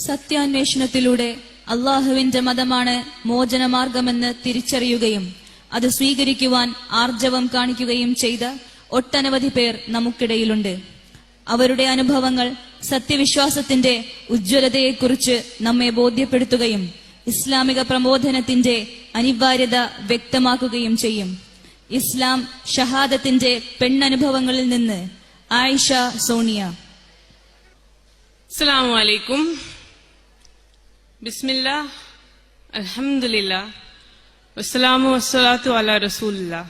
സത്യാന്വേഷണത്തിലൂടെ അള്ളാഹുവിന്റെ മതമാണ് മോചനമാർഗമെന്ന് തിരിച്ചറിയുകയും അത് സ്വീകരിക്കുവാൻ ആർജവം കാണിക്കുകയും ചെയ്ത ഒട്ടനവധി പേർ നമുക്കിടയിലുണ്ട്. അവരുടെ അനുഭവങ്ങൾ സത്യവിശ്വാസത്തിന്റെ ഉജ്ജ്വലതയെക്കുറിച്ച് നമ്മെ ബോധ്യപ്പെടുത്തുകയും ഇസ്ലാമിക പ്രബോധനത്തിന്റെ അനിവാര്യത വ്യക്തമാക്കുകയും ചെയ്യും. ഇസ്ലാം ഷഹാദത്തിന്റെ പെണ്ണനുഭവങ്ങളിൽ നിന്ന് ആയിഷ സോണിയ. അസ്സലാമു അലൈക്കും. ബിസ്മില്ലാ, അൽഹംദുലില്ലാ, വസ്സലാമു വസ്സലാത്തു അലാ റസൂലില്ലാ.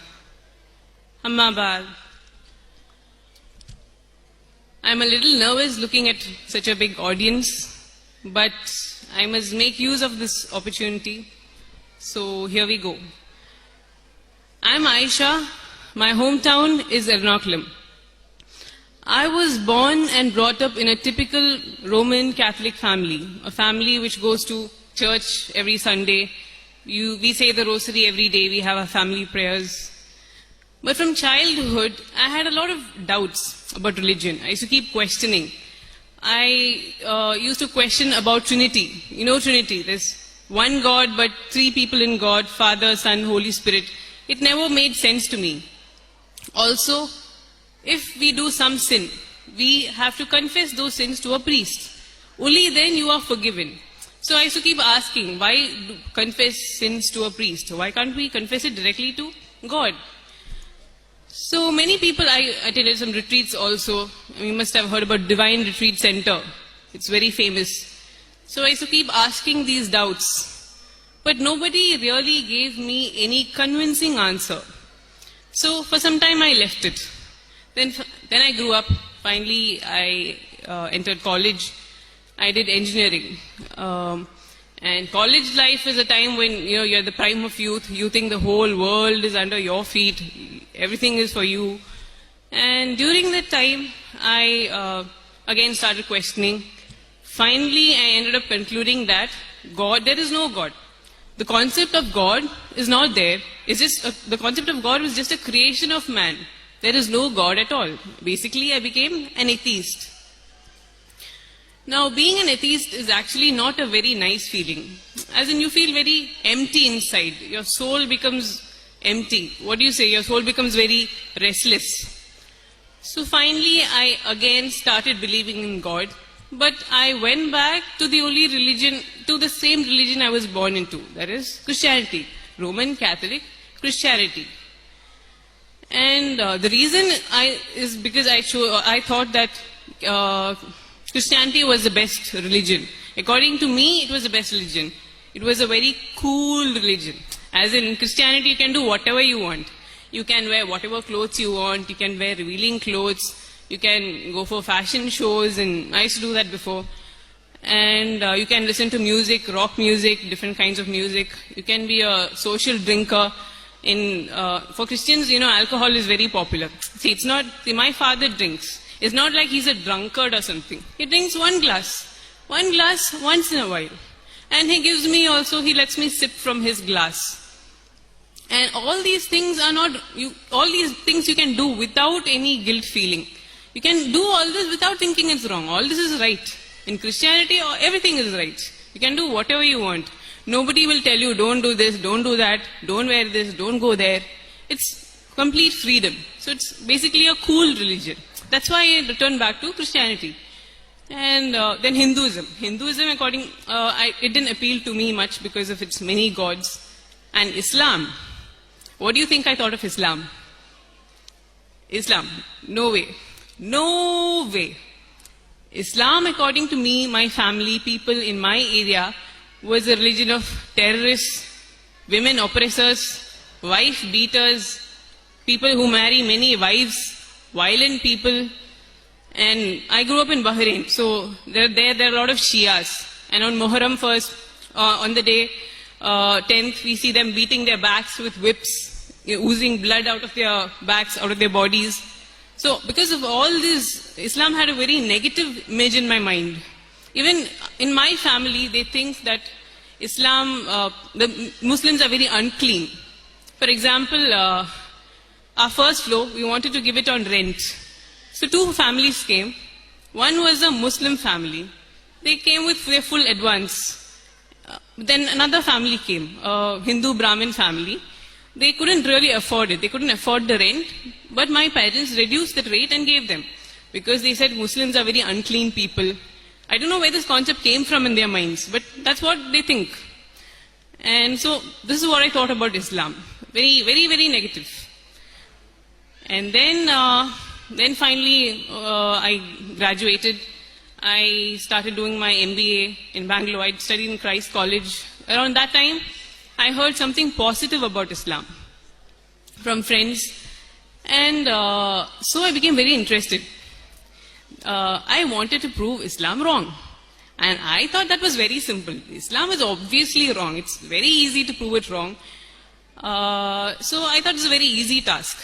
അമ്മാ ബഅദ്. I'm a little nervous looking at such a big audience, but I must make use of this opportunity. So here we go. I'm Aisha. My hometown is Ernakulam. I was born and brought up in a typical Roman Catholic family, a family which goes to church every Sunday. We say the rosary every day, we have our family prayers. But from childhood, I had a lot of doubts about religion. I used to keep questioning. I used to question about Trinity. You know Trinity, there's one God but three people in God, Father, Son, Holy Spirit. It never made sense to me. Also, if we do some sin, we have to confess those sins to a priest. Only then you are forgiven. So I used to keep asking, why confess sins to a priest? Why can't we confess it directly to God? So many people, I attended some retreats also. You must have heard about Divine Retreat Center. It's very famous. So I used to keep asking these doubts. But nobody really gave me any convincing answer. So for some time I left it. Then I grew up. Finally I entered college. I did engineering. And college life is a time when you're the prime of youth. You think the whole world is under your feet. Everything is for you. And during that time, I again started questioning. Finally, I ended up concluding that there is no God. The concept of God is not there. It's just the concept of God was just a creation of man. There is no God at all. Basically, I became an atheist. Now, being an atheist is actually not a very nice feeling. As in, you feel very empty inside. Your soul becomes empty. What do you say? Your soul becomes very restless. So finally, I again started believing in God. But I went back to the only religion, to the same religion I was born into. That is Christianity. Roman Catholic Christianity. And the reason is because I thought that Christianity was the best religion. According to me, it was the best religion. It was a very cool religion. As in Christianity, you can do whatever you want. You can wear whatever clothes you want. You can wear revealing clothes. You can go for fashion shows, and I used to do that before. And you can listen to music, rock music, different kinds of music. You can be a social drinker. For Christians, alcohol is very popular. See, it's not. See, my father drinks. It's not like he's a drunkard or something. He drinks one glass once in a while. And he gives me also, he lets me sip from his glass. And all these things all these things you can do without any guilt feeling. You can do all this without thinking it's wrong. All this is right. In Christianity, everything is right. You can do whatever you want. Nobody will tell you, don't do this, don't do that, don't wear this, don't go there. It's complete freedom. So it's basically a cool religion. That's why I returned back to Christianity. And then Hinduism. Hinduism, it didn't appeal to me much because of its many gods. And Islam. What do you think I thought of Islam? Islam. No way. No way. Islam, according to me, my family, people in my area, was a religion of terrorists, women oppressors, wife beaters, people who marry many wives, violent people. And I grew up in Bahrain, so there are a lot of Shias. And on Muharram first, on the day 10th, we see them beating their backs with whips, oozing blood out of their backs, out of their bodies. So because of all this, Islam had a very negative image in my mind. Even in my family, they think that Islam, the Muslims are very unclean. For example, our first floor, we wanted to give it on rent. So two families came. One was a Muslim family. they came with their full advance. Then another family came, a Hindu Brahmin family. They couldn't really afford it. They couldn't afford the rent. But my parents reduced the rate and gave them. Because they said Muslims are very unclean people. I don't know where this concept came from in their minds, but that's what they think. And so this is what I thought about Islam. Very, very, very negative. And then finally I graduated. I started doing my MBA in Bangalore. I studied in Christ College. Around that time, I heard something positive about Islam from friends. And so I became very interested. I wanted to prove Islam wrong. And I thought that was very simple. Islam is obviously wrong. It's very easy to prove it wrong. So I thought it was a very easy task.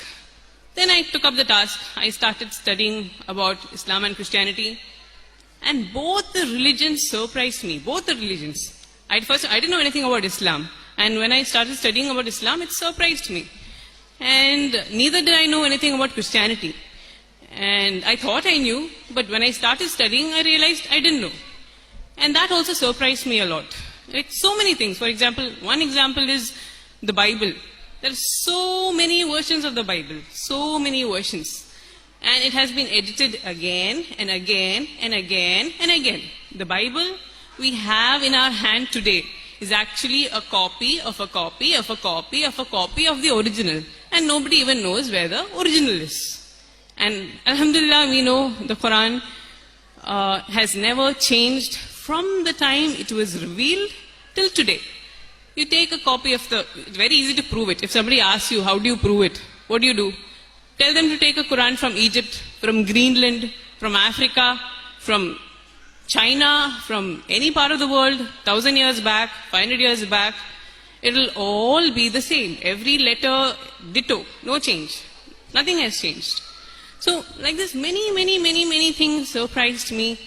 Then I took up the task. I started studying about Islam and Christianity. And both the religions surprised me. Both the religions. At first, I didn't know anything about Islam. And when I started studying about Islam, it surprised me. And neither did I know anything about Christianity. And I thought I knew, but when I started studying, I realized I didn't know. And that also surprised me a lot. Like so many things. For example, one example is the Bible. There are so many versions of the Bible. So many versions. And it has been edited again and again and again and again. The Bible we have in our hand today is actually a copy of a copy of a copy of a copy of the original. And nobody even knows where the original is. And Alhamdulillah, we know the Quran has never changed from the time it was revealed till today. You take a copy of it's very easy to prove it. If somebody asks you, how do you prove it? What do? Tell them to take a Quran from Egypt, from Greenland, from Africa, from China, from any part of the world, 1,000 years back, 500 years back. It'll all be the same. Every letter, ditto, no change. Nothing has changed. So, like this, many things surprised me.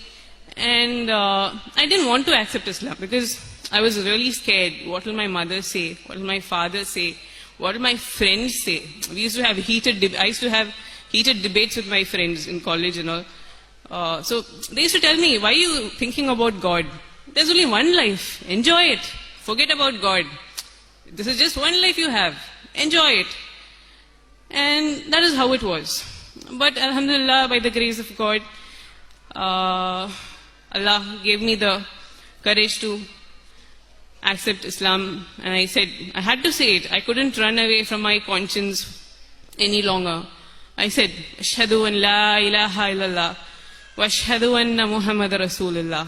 And I didn't want to accept Islam because I was really scared. What will my mother say? What will my father say? What will my friends say? I used to have heated debates with my friends in college and all. So they used to tell me, why are you thinking about God? There's only one life. Enjoy it. Forget about God. This is just one life you have. Enjoy it. And that is how it was. But Alhamdulillah, by the grace of God, Allah gave me the courage to accept Islam. And I said, I had to say it. I couldn't run away from my conscience any longer. I said, Ashhadu an la ilaha illallah wa ashhadu anna Muhammad Rasulullah.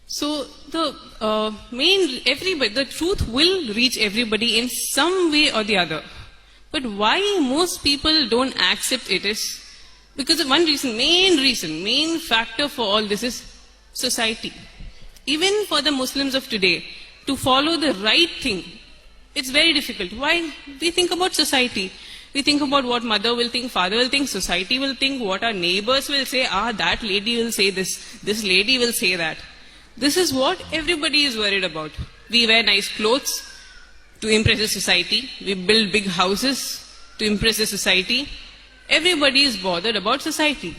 So the truth will reach everybody in some way or the other. But why most people don't accept it is because of one reason, main factor for all this is society. Even for the Muslims of today, to follow the right thing, it's very difficult. Why? We think about society. We think about what mother will think, father will think, society will think, what our neighbors will say. That lady will say this lady will say that. This is what everybody is worried about. We wear nice clothes to impress the society. We build big houses to impress the society. Everybody is bothered about society.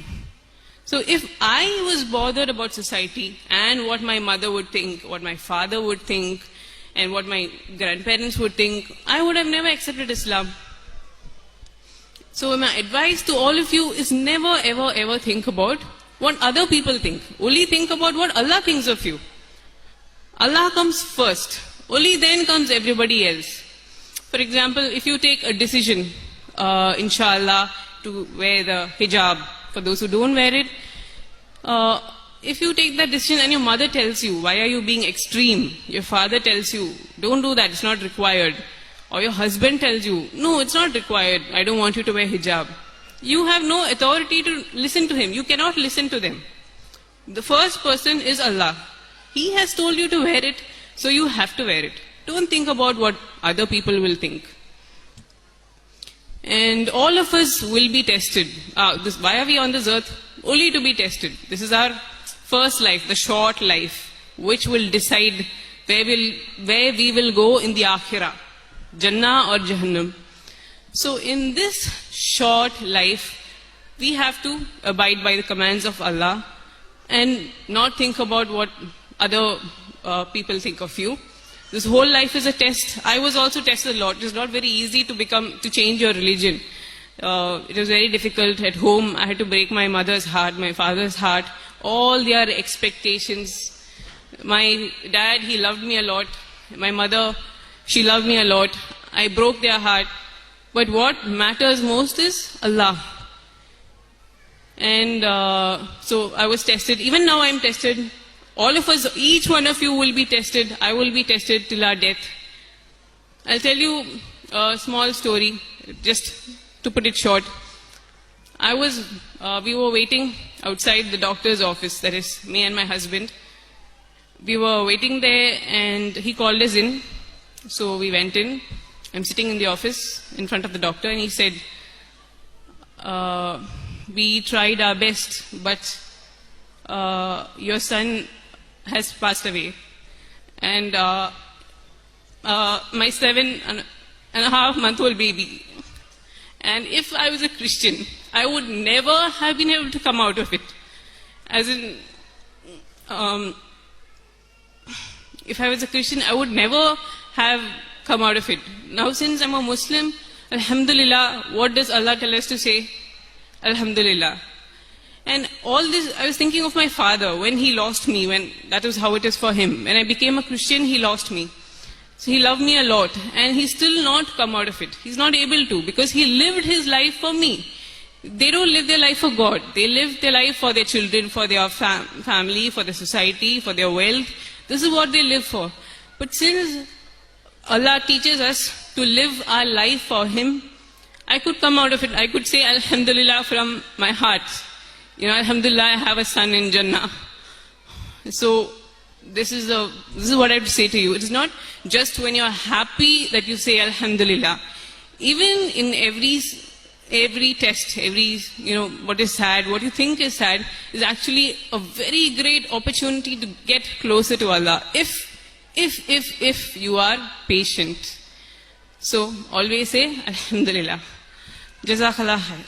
So if I was bothered about society and what my mother would think, what my father would think, and what my grandparents would think, I would have never accepted Islam. So my advice to all of you is never ever think about what other people think. Only think about what Allah thinks of you. Allah comes first. Only then comes everybody else. For example, if you take a decision, inshallah, to wear the hijab, for those who don't wear it, if you take that decision and your mother tells you, why are you being extreme? Your father tells you, don't do that, it's not required. Or your husband tells you, no, it's not required, I don't want you to wear hijab. You have no authority to listen to him. You cannot listen to them. The first person is Allah. He has told you to wear it, so you have to wear it. Don't think about what other people will think. And all of us will be tested. Why are we on this earth? Only to be tested. This is our first life, the short life, which will decide where we will go in the Akhirah, Jannah or Jahannam. So in this short life, we have to abide by the commands of Allah and not think about what other people think of you. This whole life is a test. I was also tested a lot. It is not very easy to change your religion. It was very difficult at home. I had to break my mother's heart, my father's heart, all their expectations. My dad, he loved me a lot. My mother, she loved me a lot. I broke their heart. But what matters most is Allah. And so I was tested. Even now I'm tested. All of us, each one of you will be tested. I will be tested till our death. I'll tell you a small story, just to put it short. We were waiting outside the doctor's office, that is, me and my husband. We were waiting there and he called us in. So we went in. I'm sitting in the office in front of the doctor and he said, we tried our best, but your son has passed away. And my 7.5-month-old baby. And if I was a Christian, I would never have been able to come out of it. As in, if I was a Christian, I would never have come out of it. Now since I'm a Muslim, Alhamdulillah, what does Allah tell us to say? Alhamdulillah. And all this, I was thinking of my father when he lost me, when that was how it is for him. When I became a Christian, he lost me. So he loved me a lot and he's still not come out of it. He's not able to because he lived his life for me. They don't live their life for God. They live their life for their children, for their family, for the society, for their wealth. This is what they live for. But since Allah teaches us to live our life for Him, I could come out of it. I could say Alhamdulillah from my heart. Alhamdulillah, I have a son in Jannah. So this is what I have to say to you. It is not just when you are happy that you say Alhamdulillah. Even in every test, what is sad, what you think is sad, is actually a very great opportunity to get closer to Allah. If you are patient. So always say Alhamdulillah. Jazakallah khair.